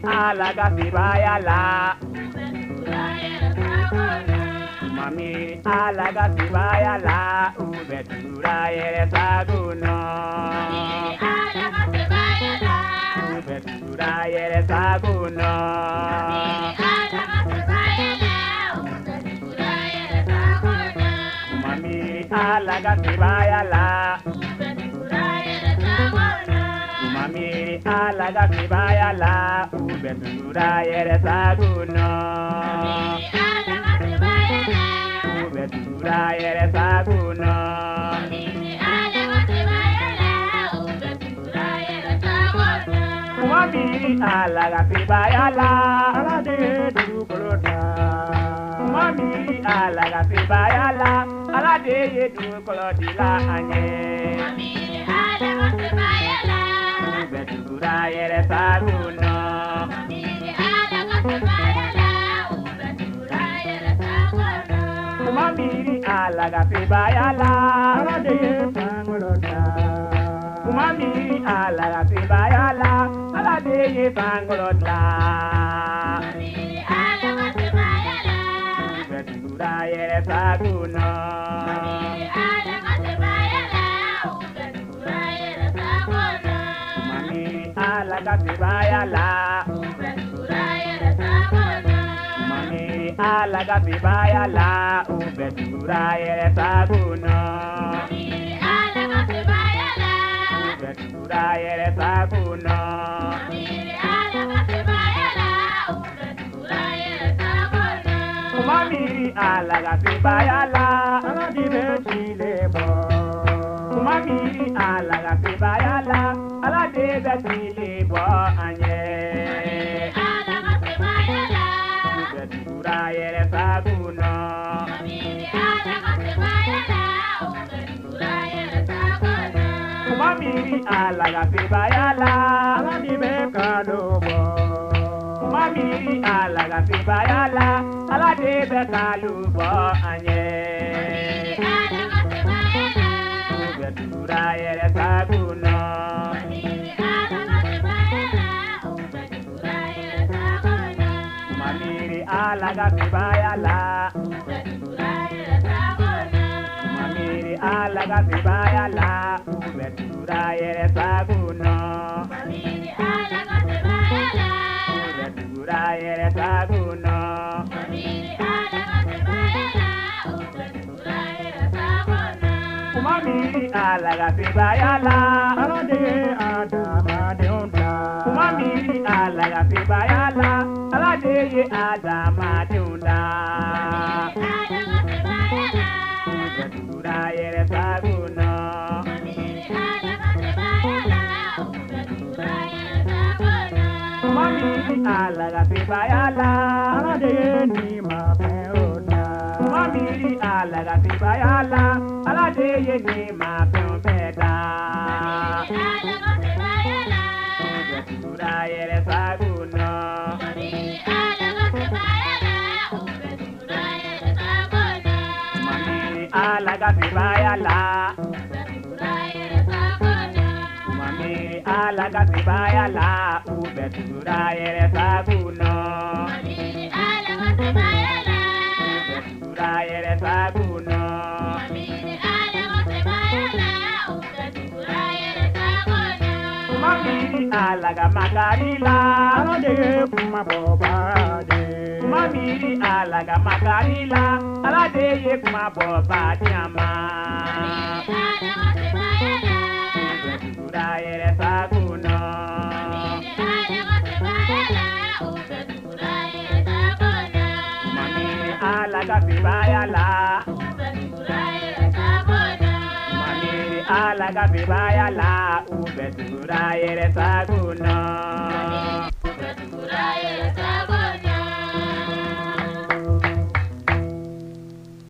alaga sibaya la. Mami alaga sibaya la. Ubetura yere saguno. Ubetura yere saguno. Mami alaga sibaya la. Mami alaga sibaya la. Ubetura yere saguno. Ubetura yere saguno. Mami alaga sibaya la. Alade du kolota. Mami alaga sibaya la. Alade du koloti la anye. Ubetura yere saguno. Mami alaga sibaya la. Alade sangolota. Mami alaga sibaya la. Alade sangolota. Ubetura yere saguno. Mami alaga sibaya la. Mami alaga sibaya la. Ubetura yere saguno. Ubetura yere saguno. Mami alaga sibaya la. Alade betile bo. Mami alaga sibaya la. Alade betile bo anye. Ubetura yere saguno. Mami alaga sibaya la. Alade bekalo bo. Mami alaga sibaya la. Alade bekalo bo anye. Ubetura yere saguno. Mami alaga sibaya la. Mami alaga sibaya la. Ubetura yere saguno. Ubetura yere saguno. Mami alaga sibaya la. Alade adama deunda. Mami alaga sibaya la. Alade adama deunda. Ubetura yere saguno. Mami alaga sibaya la. Alade ni mapeona. Mami alaga sibaya la. Alade ni mapeona. Ubetura yere saguno. Mami alaga sibaya la. Mami alaga sibaya la. Ubetura yere saguno. Ubetura yere saguno. Mami alaga magarila. Alade kuma bobade. Mami alaga magarila. Alade kuma bobade ama. Ubetura yere saguno. Mami alaga sibaya la. Mami alaga sibaya la. Ubetura yere saguno. Ubetura yere saguno.